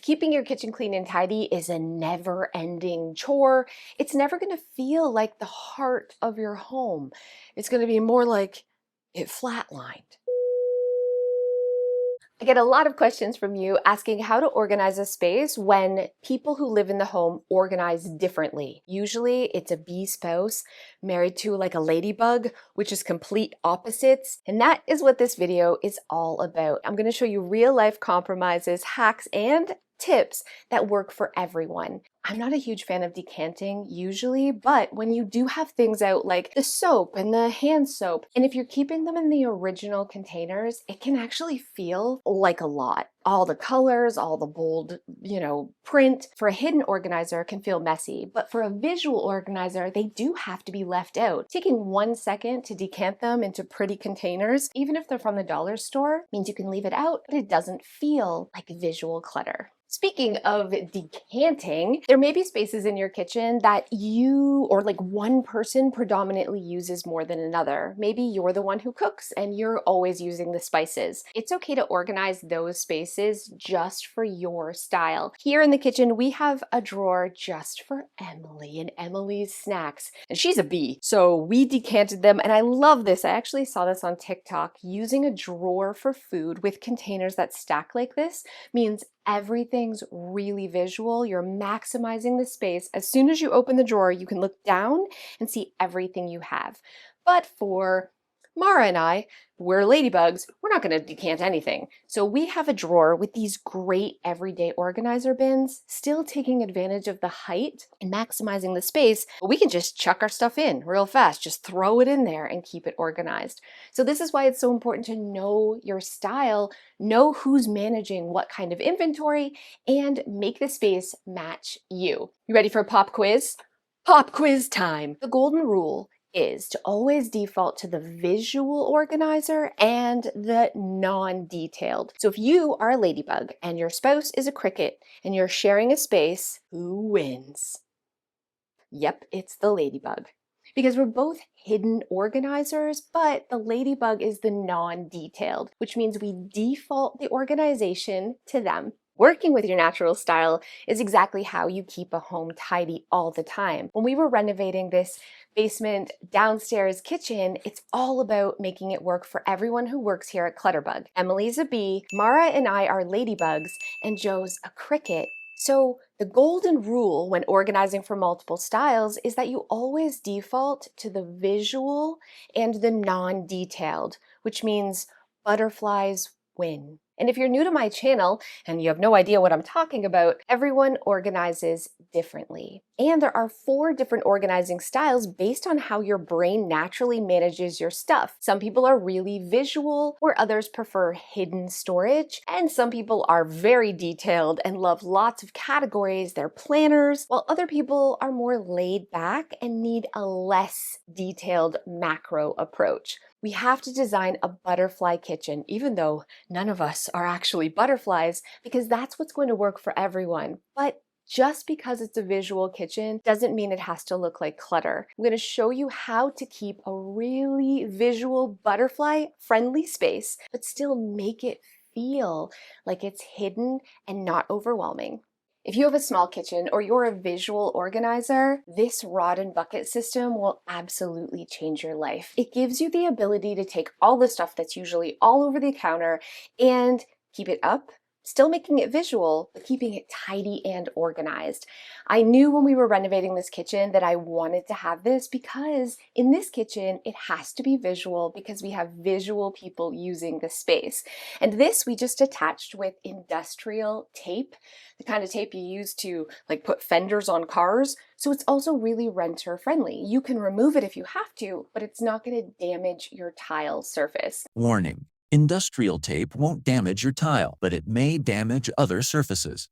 keeping your kitchen clean and tidy is a never-ending chore, it's never going to feel like the heart of your home. It's going to be more like it flatlined. I get a lot of questions from you asking how to organize a space when people who live in the home organize differently. Usually it's a bee spouse married to like a ladybug, which is complete opposites. And that is what this video is all about. I'm going to show you real life compromises, hacks, and tips that work for everyone. I'm not a huge fan of decanting usually, but when you do have things out like the soap and the hand soap, and if you're keeping them in the original containers, it can actually feel like a lot. All the colors, all the bold, print. For a hidden organizer can feel messy, but for a visual organizer, they do have to be left out. Taking 1 second to decant them into pretty containers, even if they're from the dollar store, means you can leave it out, but it doesn't feel like visual clutter. Speaking of decanting, there may be spaces in your kitchen that you or like one person predominantly uses more than another. Maybe you're the one who cooks and you're always using the spices. It's okay to organize those spaces just for your style. Here in the kitchen, we have a drawer just for Emily and Emily's snacks. And she's a bee, so we decanted them, and I love this. I actually saw this on TikTok. Using a drawer for food with containers that stack like this means everything's really visual. You're maximizing the space. As soon as you open the drawer, you can look down and see everything you have. But for Mara and I, we're ladybugs, we're not going to decant anything. So we have a drawer with these great everyday organizer bins, still taking advantage of the height and maximizing the space, but we can just chuck our stuff in real fast, just throw it in there and keep it organized. So this is why it's so important to know your style, know who's managing what kind of inventory, and make the space match you. You ready for a pop quiz? Pop quiz time! The golden rule is to always default to the visual organizer and the non-detailed. So if you are a ladybug and your spouse is a cricket and you're sharing a space, who wins? Yep, it's the ladybug. Because we're both hidden organizers, but the ladybug is the non-detailed, which means we default the organization to them. Working with your natural style is exactly how you keep a home tidy all the time. When we were renovating this basement downstairs kitchen, it's all about making it work for everyone who works here at Clutterbug. Emily's a bee, Mara and I are ladybugs, and Joe's a cricket. So the golden rule when organizing for multiple styles is that you always default to the visual and the non-detailed, which means butterflies win. And if you're new to my channel and you have no idea what I'm talking about, everyone organizes differently. And there are 4 different organizing styles based on how your brain naturally manages your stuff. Some people are really visual, where others prefer hidden storage. And some people are very detailed and love lots of categories. They're planners, while other people are more laid back and need a less detailed macro approach. We have to design a butterfly kitchen, even though none of us are actually butterflies, because that's what's going to work for everyone. But just because it's a visual kitchen doesn't mean it has to look like clutter. I'm going to show you how to keep a really visual butterfly-friendly space, but still make it feel like it's hidden and not overwhelming. If you have a small kitchen or you're a visual organizer, this rod and bucket system will absolutely change your life. It gives you the ability to take all the stuff that's usually all over the counter and keep it up, still making it visual, but keeping it tidy and organized. I knew when we were renovating this kitchen that I wanted to have this because in this kitchen, it has to be visual because we have visual people using the space. And this we just attached with industrial tape, the kind of tape you use to like put fenders on cars. So it's also really renter friendly. You can remove it if you have to, but it's not going to damage your tile surface. Warning. Industrial tape won't damage your tile, but it may damage other surfaces.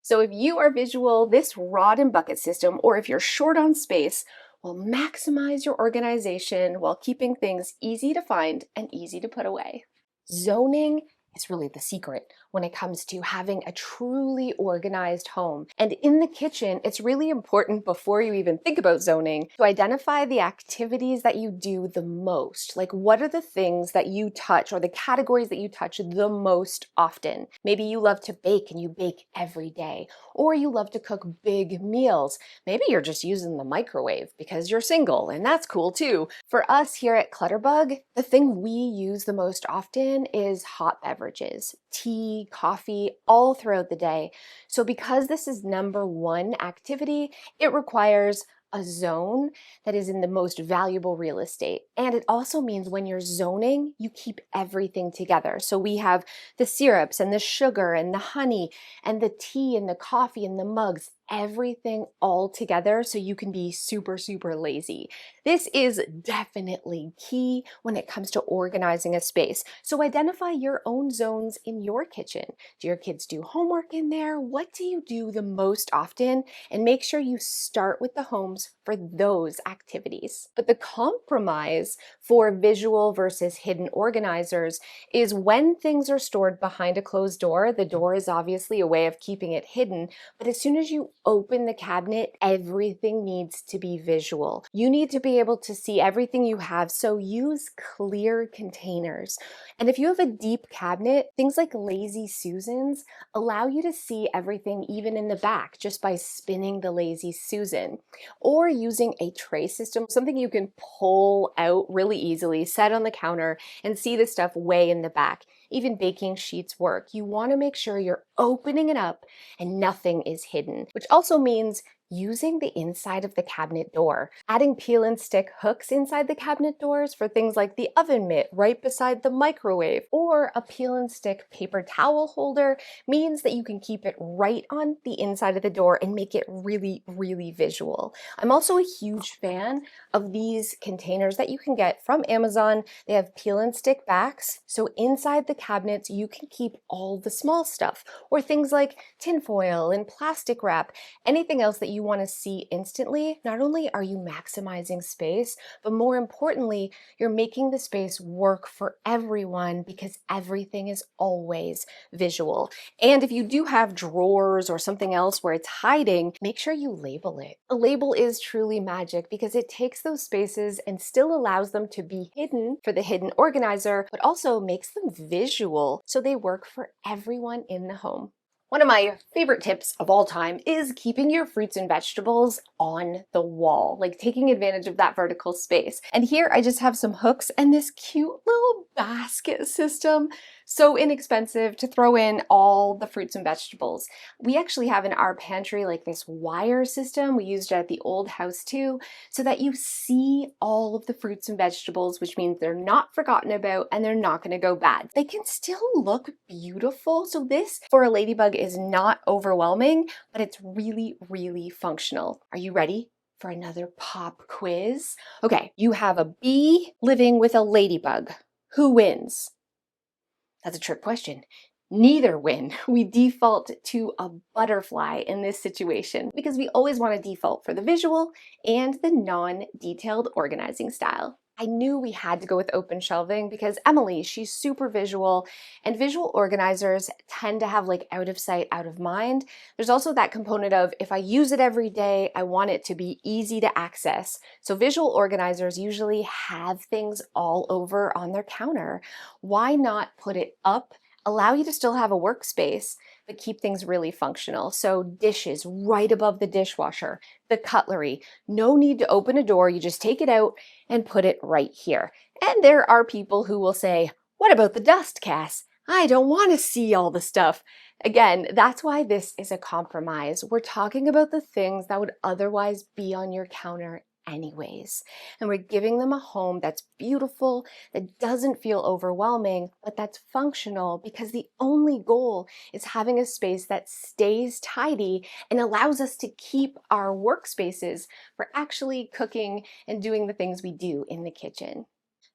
So if you are visual, this rod and bucket system, or if you're short on space, will maximize your organization while keeping things easy to find and easy to put away. Zoning is really the secret when it comes to having a truly organized home. And in the kitchen, it's really important before you even think about zoning to identify the activities that you do the most. Like, what are the things that you touch or the categories that you touch the most often? Maybe you love to bake and you bake every day, or you love to cook big meals. Maybe you're just using the microwave because you're single, and that's cool too. For us here at Clutterbug, the thing we use the most often is hot beverages, tea, coffee, all throughout the day. So because this is number one activity, it requires a zone that is in the most valuable real estate. And it also means when you're zoning, you keep everything together. So we have the syrups and the sugar and the honey and the tea and the coffee and the mugs, everything all together so you can be super, super lazy. This is definitely key when it comes to organizing a space. So identify your own zones in your kitchen. Do your kids do homework in there? What do you do the most often? And make sure you start with the homes for those activities. But the compromise for visual versus hidden organizers is when things are stored behind a closed door, the door is obviously a way of keeping it hidden, but as soon as you open the cabinet, everything needs to be visual. You need to be able to see everything you have, so use clear containers. And if you have a deep cabinet, things like Lazy Susans allow you to see everything even in the back just by spinning the Lazy Susan. Or using a tray system, something you can pull out really easily, set on the counter, and see the stuff way in the back. Even baking sheets work. You want to make sure you're opening it up and nothing is hidden, which also means using the inside of the cabinet door. Adding peel and stick hooks inside the cabinet doors for things like the oven mitt right beside the microwave, or a peel and stick paper towel holder means that you can keep it right on the inside of the door and make it really, really visual. I'm also a huge fan of these containers that you can get from Amazon. They have peel and stick backs, so inside the cabinets you can keep all the small stuff, or things like tinfoil and plastic wrap, anything else that you want to see instantly. Not only are you maximizing space, but more importantly, you're making the space work for everyone because everything is always visual. And if you do have drawers or something else where it's hiding, make sure you label it. A label is truly magic because it takes those spaces and still allows them to be hidden for the hidden organizer, but also makes them visual so they work for everyone in the home. One of my favorite tips of all time is keeping your fruits and vegetables on the wall, like taking advantage of that vertical space. And here I just have some hooks and this cute little basket system. So inexpensive to throw in all the fruits and vegetables. We actually have in our pantry like this wire system. We used it at the old house too, so that you see all of the fruits and vegetables, which means they're not forgotten about and they're not going to go bad. They can still look beautiful. So this for a ladybug is not overwhelming, but it's really, really functional. Are you ready for another pop quiz? Okay, you have a bee living with a ladybug. Who wins? That's a trick question. Neither win. We default to a butterfly in this situation because we always want to default for the visual and the non-detailed organizing style. I knew we had to go with open shelving because Emily, she's super visual, and visual organizers tend to have like out of sight, out of mind. There's also that component of if I use it every day, I want it to be easy to access. So visual organizers usually have things all over on their counter. Why not put it up, allow you to still have a workspace, but keep things really functional? So dishes right above the dishwasher, the cutlery, no need to open a door, you just take it out and put it right here. And there are people who will say, what about the dust, Cass? I don't want to see all the stuff. Again, that's why this is a compromise. We're talking about the things that would otherwise be on your counter anyways. And we're giving them a home that's beautiful, that doesn't feel overwhelming, but that's functional because the only goal is having a space that stays tidy and allows us to keep our workspaces for actually cooking and doing the things we do in the kitchen.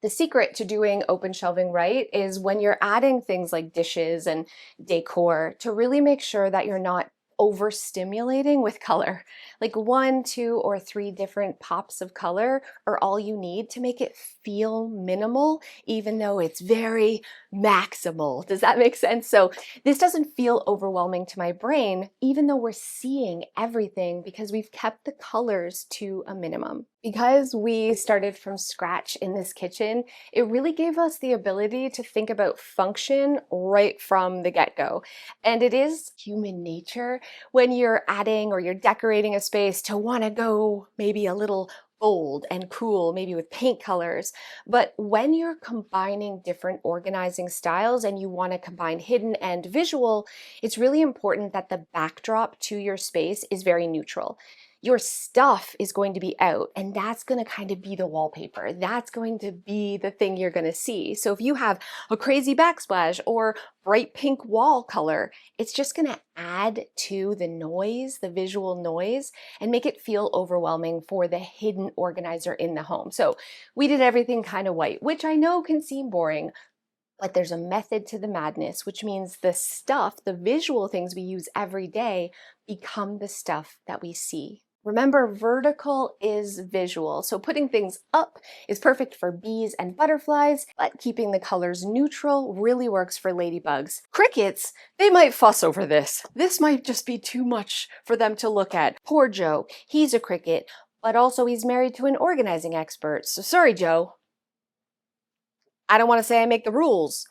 The secret to doing open shelving right is when you're adding things like dishes and decor to really make sure that you're not overstimulating with color. Like 1, 2, or 3 different pops of color are all you need to make it feel minimal, even though it's very, maximal. Does that make sense? So this doesn't feel overwhelming to my brain, even though we're seeing everything because we've kept the colors to a minimum. Because we started from scratch in this kitchen, it really gave us the ability to think about function right from the get-go. And it is human nature when you're adding or you're decorating a space to want to go maybe a little bold and cool, maybe with paint colors. But when you're combining different organizing styles and you want to combine hidden and visual, it's really important that the backdrop to your space is very neutral. Your stuff is going to be out, and that's going to kind of be the wallpaper. That's going to be the thing you're going to see. So if you have a crazy backsplash or bright pink wall color, it's just going to add to the noise, the visual noise, and make it feel overwhelming for the hidden organizer in the home. So we did everything kind of white, which I know can seem boring, but there's a method to the madness, which means the stuff, the visual things we use every day, become the stuff that we see. Remember, vertical is visual, so putting things up is perfect for bees and butterflies, but keeping the colors neutral really works for ladybugs. Crickets, they might fuss over this. This might just be too much for them to look at. Poor Joe, he's a cricket, but also he's married to an organizing expert, so sorry, Joe. I don't want to say I make the rules,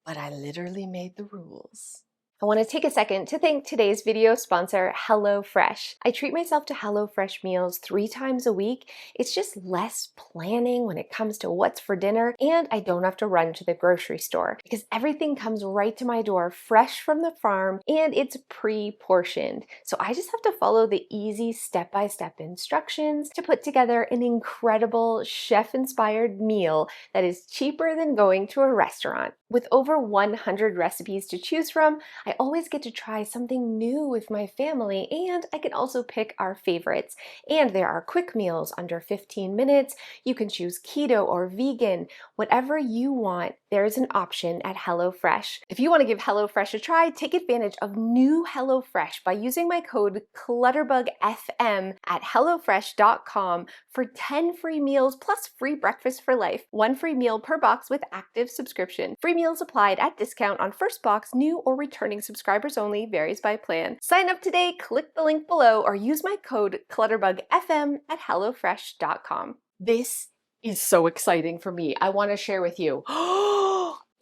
but I literally made the rules. I want to take a second to thank today's video sponsor, HelloFresh. I treat myself to HelloFresh meals 3 times a week. It's just less planning when it comes to what's for dinner, and I don't have to run to the grocery store because everything comes right to my door fresh from the farm and it's pre-portioned. So I just have to follow the easy step-by-step instructions to put together an incredible chef-inspired meal that is cheaper than going to a restaurant. With over 100 recipes to choose from, I always get to try something new with my family, and I can also pick our favorites. And there are quick meals under 15 minutes. You can choose keto or vegan. Whatever you want, there's an option at HelloFresh. If you want to give HelloFresh a try, take advantage of new HelloFresh by using my code ClutterbugFM at HelloFresh.com for 10 free meals plus free breakfast for life. 1 free meal per box with active subscription. Free meals applied at discount on first box, new or returning subscribers only, varies by plan. Sign up today, click the link below, or use my code ClutterbugFM at HelloFresh.com. This is so exciting for me. I want to share with you.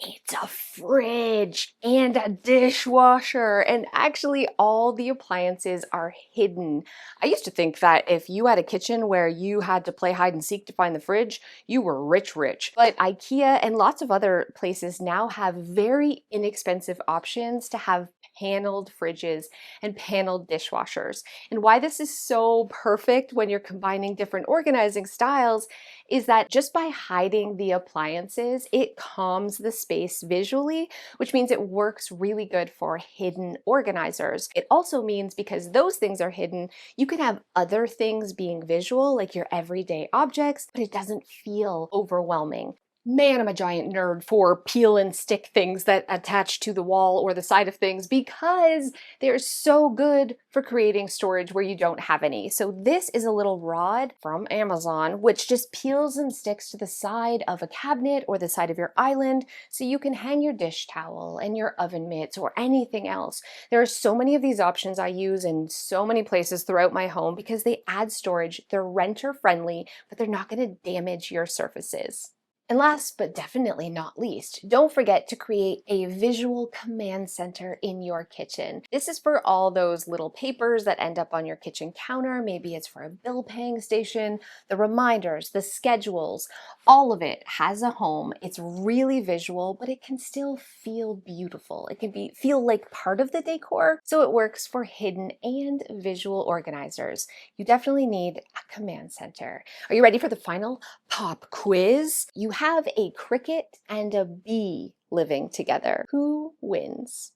It's a fridge and a dishwasher, and actually all the appliances are hidden. I used to think that if you had a kitchen where you had to play hide and seek to find the fridge, you were rich. But IKEA and lots of other places now have very inexpensive options to have paneled fridges and paneled dishwashers. And why this is so perfect when you're combining different organizing styles is that just by hiding the appliances, it calms the space visually, which means it works really good for hidden organizers. It also means because those things are hidden, you can have other things being visual, like your everyday objects, but it doesn't feel overwhelming. Man, I'm a giant nerd for peel and stick things that attach to the wall or the side of things because they're so good for creating storage where you don't have any. So this is a little rod from Amazon, which just peels and sticks to the side of a cabinet or the side of your island so you can hang your dish towel and your oven mitts or anything else. There are so many of these options I use in so many places throughout my home because they add storage, they're renter friendly, but they're not going to damage your surfaces. And last but definitely not least, don't forget to create a visual command center in your kitchen. This is for all those little papers that end up on your kitchen counter. Maybe it's for a bill paying station, the reminders, the schedules, all of it has a home. It's really visual, but it can still feel beautiful. It can feel like part of the decor, so it works for hidden and visual organizers. You definitely need a command center. Are you ready for the final pop quiz? You have a cricket and a bee living together. Who wins?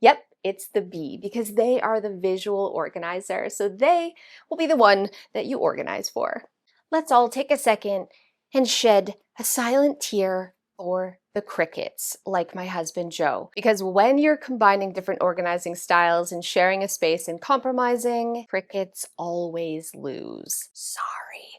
Yep, it's the bee because they are the visual organizer. So they will be the one that you organize for. Let's all take a second and shed a silent tear or the crickets, like my husband Joe. Because when you're combining different organizing styles and sharing a space and compromising, crickets always lose. Sorry.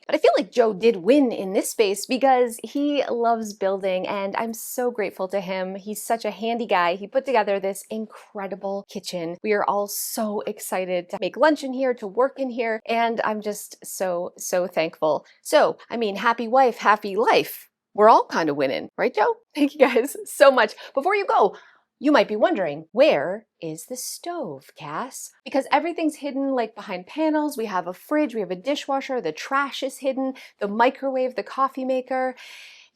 But I feel like Joe did win in this space because he loves building and I'm so grateful to him. He's such a handy guy. He put together this incredible kitchen. We are all so excited to make lunch in here, to work in here, and I'm just so thankful. So, I mean, happy wife, happy life. We're all kind of winning, right, Joe? Thank you guys so much. Before you go, you might be wondering, where is the stove, Cass? Because everything's hidden like behind panels. We have a fridge, we have a dishwasher, the trash is hidden, the microwave, the coffee maker.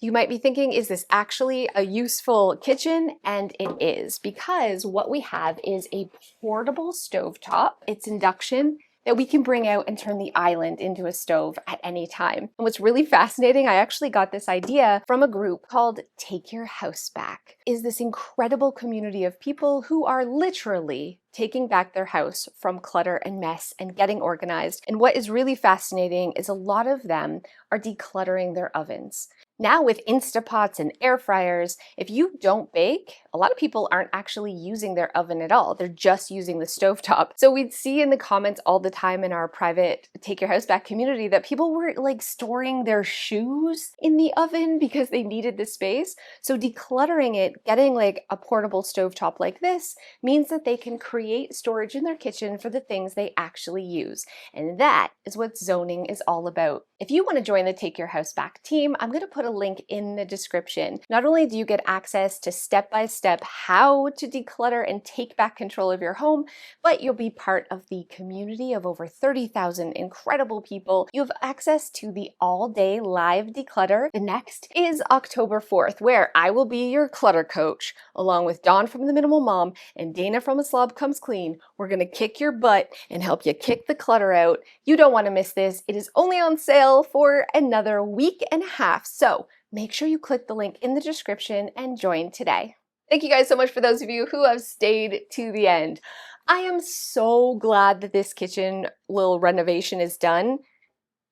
You might be thinking, is this actually a useful kitchen? And it is, because what we have is a portable stovetop. It's induction that we can bring out and turn the island into a stove at any time. And what's really fascinating, I actually got this idea from a group called Take Your House Back. Is this incredible community of people who are literally taking back their house from clutter and mess and getting organized. And what is really fascinating is a lot of them are decluttering their ovens. Now with Instapots and air fryers, if you don't bake, a lot of people aren't actually using their oven at all. They're just using the stovetop. So we'd see in the comments all the time in our private Take Your House Back community that people were like storing their shoes in the oven because they needed the space. So decluttering it, getting like a portable stovetop like this, means that they can create storage in their kitchen for the things they actually use. And that is what zoning is all about. If you want to join the Take Your House Back team, I'm going to put a link in the description. Not only do you get access to step-by-step how to declutter and take back control of your home, but you'll be part of the community of over 30,000 incredible people. You have access to the all-day live declutter. The next is October 4th, where I will be your clutter coach, along with Dawn from The Minimal Mom and Dana from A Slob Comes Clean. We're going to kick your butt and help you kick the clutter out. You don't want to miss this. It is only on sale for another week and a half. So make sure you click the link in the description and join today. Thank you guys so much for those of you who have stayed to the end. I am so glad that this kitchen little renovation is done.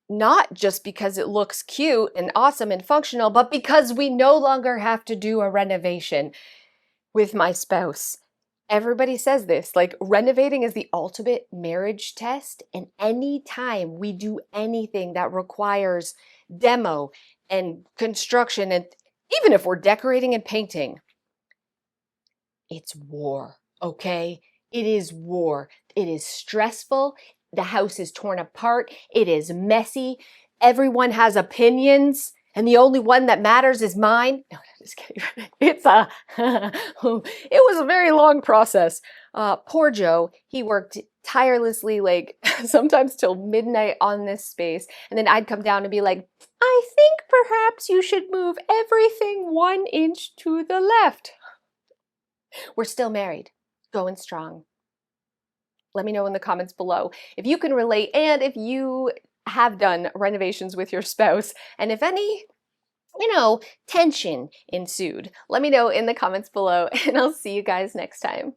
Not just because it looks cute and awesome and functional, but because we no longer have to do a renovation with my spouse. Everybody says this, like renovating is the ultimate marriage test, and anytime we do anything that requires demo and construction, and even if we're decorating and painting, it's war, okay? It is war. It is stressful. The house is torn apart. It is messy. Everyone has opinions. And the only one that matters is mine. No, just kidding. It was a very long process. Poor Joe, he worked tirelessly, like sometimes till midnight on this space. And then I'd come down and be like, I think perhaps you should move everything 1 inch to the left. We're still married, going strong. Let me know in the comments below if you can relate and if you have done renovations with your spouse, and if any, tension ensued. Let me know in the comments below, and I'll see you guys next time.